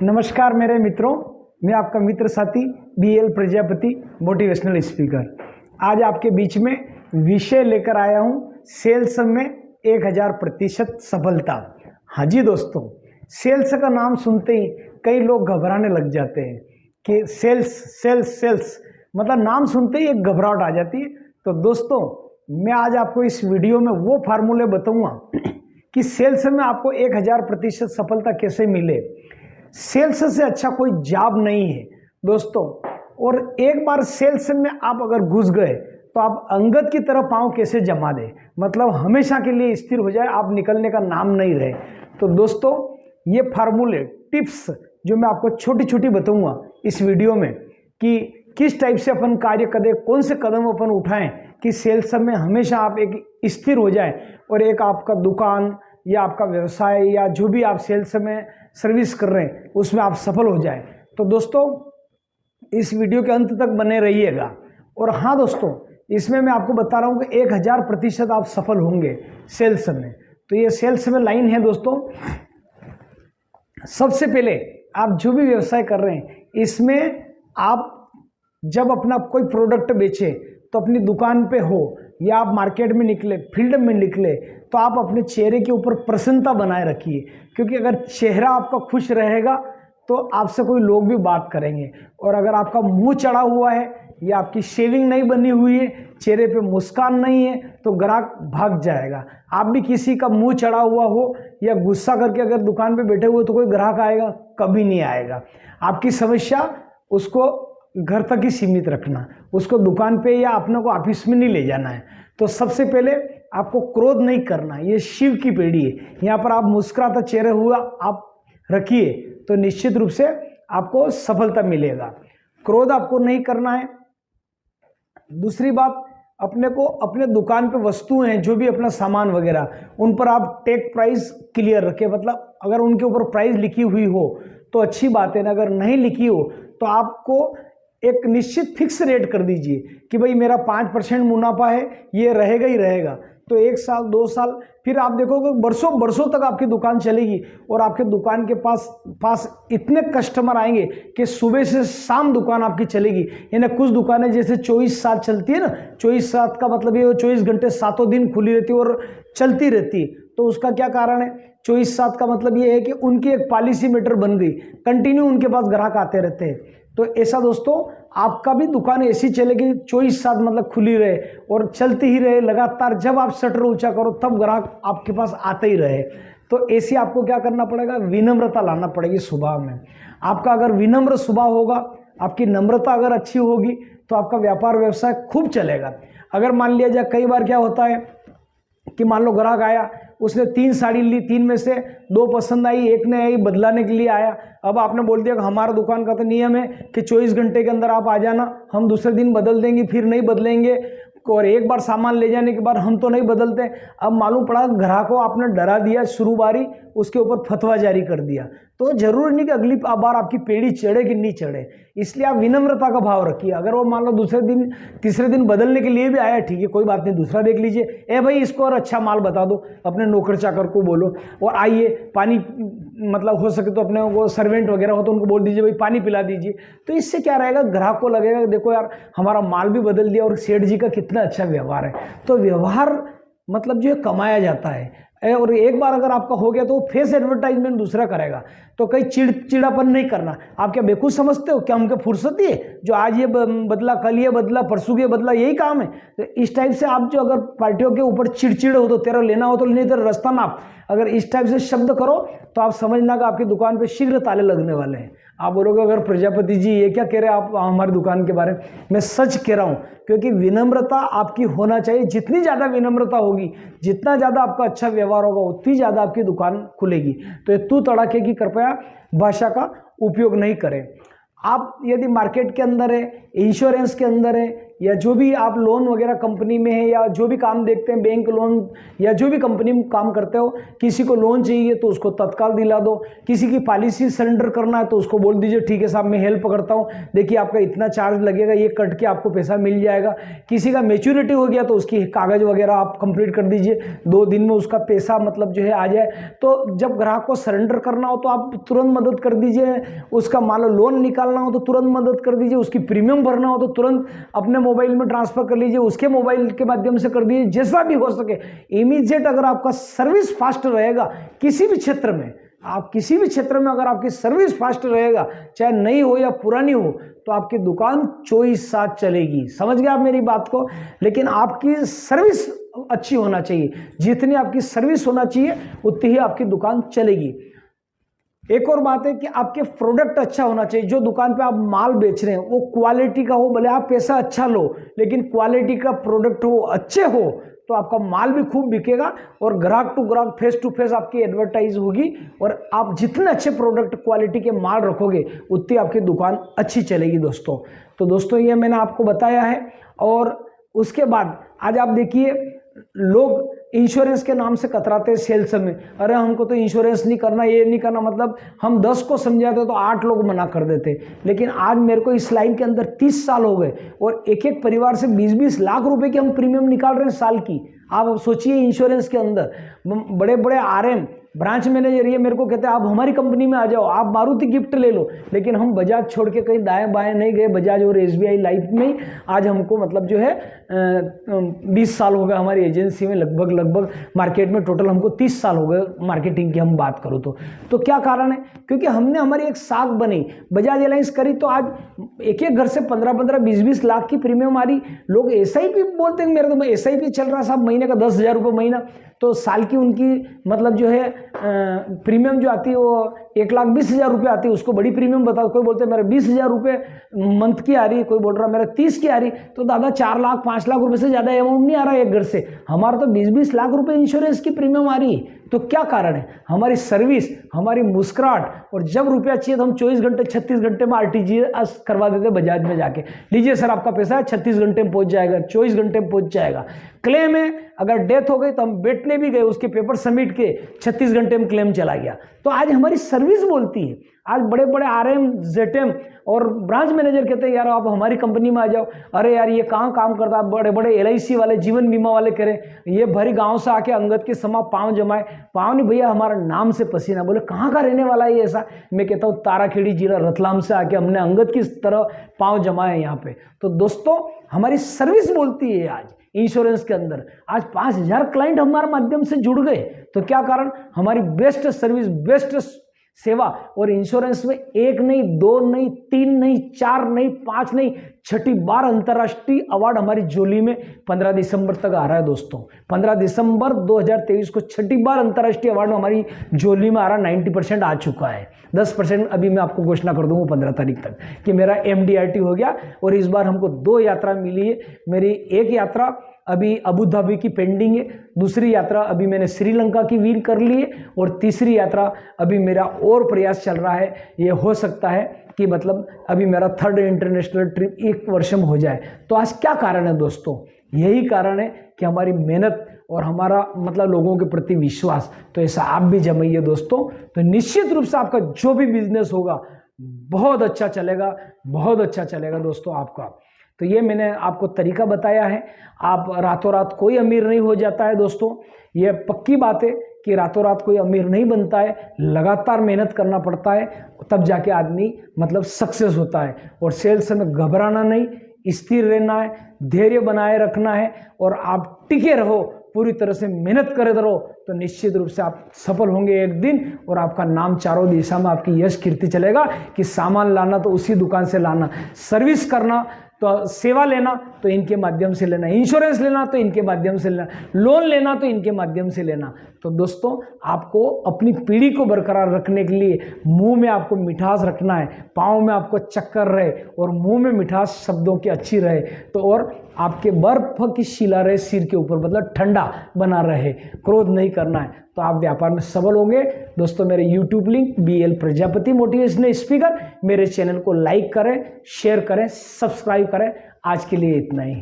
नमस्कार मेरे मित्रों, मैं आपका मित्र साथी BL प्रजापति, मोटिवेशनल स्पीकर। आज आपके बीच में विषय लेकर आया हूं, सेल्स में 1000% सफलता। हाँ जी दोस्तों, सेल्स का नाम सुनते ही कई लोग घबराने लग जाते हैं कि सेल्स सेल्स सेल्स मतलब नाम सुनते ही एक घबराहट आ जाती है। तो दोस्तों, मैं आज आपको इस वीडियो में वो फार्मूले बताऊंगा कि सेल्स में आपको 1000% सफलता कैसे मिले। सेल्स से अच्छा कोई जॉब नहीं है दोस्तों। और एक बार सेल्स में आप अगर घुस गए तो आप अंगद की तरह पांव कैसे जमा दें, मतलब हमेशा के लिए स्थिर हो जाए, आप निकलने का नाम नहीं रहे। तो दोस्तों, ये फार्मूले टिप्स जो मैं आपको छोटी छोटी बताऊंगा इस वीडियो में कि किस टाइप से अपन कार्य करें, कौन से कदम अपन उठाएं कि सेल्स में हमेशा आप एक स्थिर हो जाए और एक आपका दुकान या आपका व्यवसाय या जो भी आप सेल्स में सर्विस कर रहे हैं उसमें आप सफल हो जाए। तो दोस्तों, इस वीडियो के अंत तक बने रहिएगा। और हाँ दोस्तों, इसमें मैं आपको बता रहा हूँ कि 1000% आप सफल होंगे सेल्स में। तो ये सेल्स में लाइन है दोस्तों। सबसे पहले आप जो भी व्यवसाय कर रहे हैं, इसमें आप जब अपना कोई प्रोडक्ट बेचे तो अपनी दुकान पे हो या आप मार्केट में निकले, फील्ड में निकले, तो आप अपने चेहरे के ऊपर प्रसन्नता बनाए रखिए। क्योंकि अगर चेहरा आपका खुश रहेगा तो आपसे कोई लोग भी बात करेंगे। और अगर आपका मुंह चढ़ा हुआ है या आपकी शेविंग नहीं बनी हुई है, चेहरे पे मुस्कान नहीं है, तो ग्राहक भाग जाएगा। आप भी किसी का मुंह चढ़ा हुआ हो या गुस्सा करके अगर दुकान पे बैठे हुए तो कोई ग्राहक आएगा? कभी नहीं आएगा। आपकी समस्या उसको घर तक ही सीमित रखना, उसको दुकान पे या अपने को ऑफिस में नहीं ले जाना है। तो सबसे पहले आपको क्रोध नहीं करना, ये शिव की पेड़ी है। यहाँ पर आप मुस्कुराता चेहरा हुआ आप रखिए तो निश्चित रूप से आपको सफलता मिलेगा। क्रोध आपको नहीं करना है। दूसरी बात, अपने को अपने दुकान पे वस्तुएं हैं, जो भी अपना सामान वगैरह, उन पर आप टेक प्राइस क्लियर रखें। मतलब अगर उनके ऊपर प्राइस लिखी हुई हो तो अच्छी बात है ना, अगर नहीं लिखी हो तो आपको एक निश्चित फिक्स रेट कर दीजिए कि भाई मेरा 5% मुनाफा है, ये रहेगा ही रहेगा। तो 1 साल 2 साल फिर आप देखोगे बरसों बरसों तक आपकी दुकान चलेगी और आपके दुकान के पास इतने कस्टमर आएंगे कि सुबह से शाम दुकान आपकी चलेगी। यानी कुछ दुकानें जैसे 24/7 चलती है ना, 24/7 का मतलब ये 24 घंटे 7 दिन खुली रहती है और चलती रहती है। तो उसका क्या कारण है? 24/7 का मतलब ये है कि उनकी एक पॉलिसी मीटर बन गई, कंटिन्यू उनके पास ग्राहक आते रहते हैं। तो ऐसा दोस्तों, आपका भी दुकान ऐसी चलेगी 24/7 मतलब खुली रहे और चलती ही रहे लगातार। जब आप शटर ऊंचा करो तब ग्राहक आपके पास आते ही रहे। तो ऐसे आपको क्या करना पड़ेगा? विनम्रता लाना पड़ेगी स्वभाव में। आपका अगर विनम्र स्वभाव होगा, आपकी नम्रता अगर अच्छी होगी तो आपका व्यापार व्यवसाय खूब चलेगा। अगर मान लिया जाए, कई बार क्या होता है कि मान लो ग्राहक आया, उसने 3 साड़ी ली, 3 में से 2 पसंद आई, 1 नहीं आई, बदलाने के लिए आया। अब आपने बोल दिया कि हमारा दुकान का तो नियम है कि 24 घंटे के अंदर आप आ जाना, हम दूसरे दिन बदल देंगे, फिर नहीं बदलेंगे। और एक बार सामान ले जाने के बाद हम तो नहीं बदलते। अब मालूम पड़ा ग्राहक को आपने डरा दिया, शुरू बारी उसके ऊपर फतवा जारी कर दिया। तो जरूरी नहीं कि अगली बार आपकी पेड़ी चढ़े कि नहीं चढ़े। इसलिए आप विनम्रता का भाव रखिए। अगर वो मान लो दूसरे दिन तीसरे दिन बदलने के लिए भी आया, ठीक है कोई बात नहीं, दूसरा देख लीजिए। ए भाई, इसको और अच्छा माल बता दो, अपने नौकर चाकर को बोलो और आइए पानी, मतलब हो सके तो अपने वो सर्वेंट वगैरह हो तो उनको बोल दीजिए भाई पानी पिला दीजिए। तो इससे क्या रहेगा, ग्राहक को लगेगा देखो यार हमारा माल भी बदल दिया और सेठ जी का कितना अच्छा व्यवहार है। तो व्यवहार मतलब जो है कमाया जाता है। और एक बार अगर आपका हो गया तो फेस एडवर्टाइजमेंट दूसरा करेगा। तो कहीं चिड़चिड़ापन नहीं करना। आप क्या बेवकूफ़ समझते हो? क्या हमको फुर्सत ही है जो आज ये बदला, कल ये बदला, परसों ये बदला, यही काम है? तो इस टाइप से आप जो अगर पार्टियों के ऊपर चिड़चिड़ हो तो तेरा लेना हो तो नहीं, तेरा रास्ता नाप, अगर इस टाइप से शब्द करो तो आप समझना कि आपकी दुकान पे शीघ्र ताले लगने वाले हैं। आप बोलोगे अगर प्रजापति जी ये क्या कह रहे हैं आप हमारी दुकान के बारे में? मैं सच कह रहा हूँ, क्योंकि विनम्रता आपकी होना चाहिए। जितनी ज़्यादा विनम्रता होगी, जितना ज़्यादा आपका अच्छा व्यवहार होगा, उतनी ज़्यादा आपकी दुकान खुलेगी। तो ये तू तड़ाके की कृपया भाषा का उपयोग नहीं करें। आप यदि मार्केट के अंदर है, इंश्योरेंस के अंदर है या जो भी आप लोन वगैरह कंपनी में है या जो भी काम देखते हैं, बैंक लोन या जो भी कंपनी में काम करते हो, किसी को लोन चाहिए तो उसको तत्काल दिला दो, किसी की पॉलिसी सरेंडर करना है तो उसको बोल दीजिए ठीक है साहब मैं हेल्प करता हूँ, देखिए आपका इतना चार्ज लगेगा, ये कट के आपको पैसा मिल जाएगा। किसी का मैच्योरिटी हो गया तो उसकी कागज़ वगैरह आप कंप्लीट कर दीजिए, 2 दिन में उसका पैसा मतलब जो है आ जाए। तो जब ग्राहक को सरेंडर करना हो तो आप तुरंत मदद कर दीजिए, उसका मान लो लोन निकालना हो तो तुरंत मदद कर दीजिए, उसकी प्रीमियम भरना हो तो तुरंत अपने मोबाइल में ट्रांसफर कर लीजिए, उसके मोबाइल के माध्यम से कर दीजिए, जैसा भी हो सके इमीडिएट। अगर आपका सर्विस फास्ट रहेगा किसी भी क्षेत्र में, आप किसी भी क्षेत्र में अगर आपकी सर्विस फास्ट रहेगा, चाहे नई हो या पुरानी हो, तो आपकी दुकान 24/7 चलेगी। समझ गए आप मेरी बात को? लेकिन आपकी सर्विस अच्छी होना चाहिए, जितनी आपकी सर्विस होना चाहिए उतनी ही आपकी दुकान चलेगी। एक और बात है कि आपके प्रोडक्ट अच्छा होना चाहिए, जो दुकान पे आप माल बेच रहे हैं वो क्वालिटी का हो, भले आप पैसा अच्छा लो लेकिन क्वालिटी का प्रोडक्ट हो, अच्छे हो, तो आपका माल भी खूब बिकेगा और ग्राहक टू ग्राहक फेस टू फेस आपकी एडवर्टाइज होगी, और आप जितने अच्छे प्रोडक्ट क्वालिटी के माल रखोगे उतनी आपकी दुकान अच्छी चलेगी दोस्तों। तो दोस्तों ये मैंने आपको बताया है। और उसके बाद आज आप देखिए लोग इंश्योरेंस के नाम से कतराते हैं सेल्स में, अरे हमको तो इंश्योरेंस नहीं करना, ये नहीं करना, मतलब हम 10 को समझाते तो 8 लोग मना कर देते। लेकिन आज मेरे को इस लाइन के अंदर 30 साल हो गए और एक एक परिवार से 20-20 लाख रुपए की हम प्रीमियम निकाल रहे हैं साल की। आप सोचिए इंश्योरेंस के अंदर बड़े बड़े आरएम ब्रांच मैनेजर ये मेरे को कहते हैं आप हमारी कंपनी में आ जाओ, आप मारुति गिफ्ट ले लो, लेकिन हम बजाज छोड़ के कहीं दाएं बाएं नहीं गए, बजाज और एसबीआई लाइफ में ही आज हमको मतलब जो है 20 साल हो गए हमारी एजेंसी में, लगभग मार्केट में टोटल हमको 30 साल हो गए मार्केटिंग की हम बात करूँ तो क्या कारण है? क्योंकि हमने हमारी एक साख बनी, बजाज एलायंस करी, तो आज एक एक घर से 15-15, 20-20 लाख की प्रीमियम आ रही। लोग एसआईपी बोलते हैं, मेरे तो एसआईपी चल रहा साहब महीने का 10,000 रुपये महीना, तो साल की उनकी मतलब जो है प्रीमियम जो आती है वो 1,20,000 रुपये आती है, उसको बड़ी प्रीमियम बताओ। कोई बोलते हैं मेरा 20,000 रुपये मंथ की आ रही है, कोई बोल रहा है मेरा 30 की आ रही, तो दादा 4 लाख 5 लाख रुपए से ज़्यादा अमाउंट नहीं आ रहा है एक घर से, हमारा तो 20-20 लाख रुपए इंश्योरेंस की प्रीमियम आ रही है। तो क्या कारण है? हमारी सर्विस, हमारी मुस्कुराहट, और जब रुपया चाहिए तो हम 24 घंटे 36 घंटे में आरटीजीएस करवा देते बजाज में जाके, लीजिए सर आपका पैसा है, 36 घंटे में पहुंच जाएगा, 24 घंटे में पहुंच जाएगा। क्लेम है, अगर डेथ हो गई तो हम बैठने भी गए, उसके पेपर सबमिट के 36 घंटे में क्लेम चला गया। तो आज हमारी सर्विस बोलती है। आज बड़े बड़े आरएम, जेटएम और ब्रांच मैनेजर कहते हैं यार आप हमारी कंपनी में आ जाओ, अरे यार ये कहाँ काम करता है, बड़े बड़े एलआईसी वाले, जीवन बीमा वाले करें, ये भरी गांव से आके अंगद के समा पाँव जमाए, पाँव नहीं भैया हमारा नाम से पसीना, बोले कहाँ का रहने वाला है ये ऐसा? मैं कहता हूँ ताराखेड़ी जिला रतलाम से आके हमने अंगद की तरह पाँव जमाए यहाँ पे। तो दोस्तों हमारी सर्विस बोलती है। आज इंश्योरेंस के अंदर आज 5,000 क्लाइंट हमारे माध्यम से जुड़ गए, तो क्या कारण? हमारी बेस्ट सर्विस, बेस्ट सेवा। और इंश्योरेंस में 1 नहीं, 2 नहीं, 3 नहीं, 4 नहीं, 5 नहीं, 6ठी बार अंतर्राष्ट्रीय अवार्ड हमारी झोली में 15 दिसंबर तक आ रहा है दोस्तों। 15 दिसंबर 2023 को 6ठी बार अंतर्राष्ट्रीय अवार्ड हमारी झोली में आ रहा है। 90% आ चुका है, 10% अभी मैं आपको घोषणा कर दूंगा 15 तारीख तक कि मेरा MDRT हो गया। और इस बार हमको 2 यात्रा मिली है। मेरी एक यात्रा अभी अबू धाबी की पेंडिंग है, दूसरी यात्रा अभी मैंने श्रीलंका की वीर कर ली है, और तीसरी यात्रा अभी मेरा और प्रयास चल रहा है। ये हो सकता है कि मतलब अभी मेरा 3rd इंटरनेशनल ट्रिप 1 वर्ष में हो जाए। तो आज क्या कारण है दोस्तों? यही कारण है कि हमारी मेहनत और हमारा मतलब लोगों के प्रति विश्वास। तो ऐसा आप भी जमाइए दोस्तों, तो निश्चित रूप से आपका जो भी बिजनेस होगा बहुत अच्छा चलेगा, बहुत अच्छा चलेगा दोस्तों आपका। तो ये मैंने आपको तरीका बताया है। आप रातों रात कोई अमीर नहीं हो जाता है दोस्तों, ये पक्की बात है कि रातों रात कोई अमीर नहीं बनता है, लगातार मेहनत करना पड़ता है, तब जाके आदमी मतलब सक्सेस होता है। और सेल्स में घबराना नहीं, स्थिर रहना है, धैर्य बनाए रखना है, और आप टिके रहो, पूरी तरह से मेहनत करे रहो, तो निश्चित रूप से आप सफल होंगे एक दिन, और आपका नाम चारों दिशा में आपकी यश कीर्ति चलेगा कि सामान लाना तो उसी दुकान से लाना, सर्विस करना तो सेवा लेना तो इनके माध्यम से लेना, इंश्योरेंस लेना तो इनके माध्यम से लेना, लोन लेना तो इनके माध्यम से लेना। तो दोस्तों आपको अपनी पीढ़ी को बरकरार रखने के लिए मुंह में आपको मिठास रखना है, पाँव में आपको चक्कर रहे और मुंह में मिठास शब्दों की अच्छी रहे, तो और आपके बर्फ की शिला रहे सिर के ऊपर, मतलब ठंडा बना रहे, क्रोध नहीं करना है, तो आप व्यापार में सबल होंगे। दोस्तों मेरे YouTube link BL Prajapati motivational speaker, मेरे चैनल को लाइक करें, शेयर करें, सब्सक्राइब करें। आज के लिए इतना ही।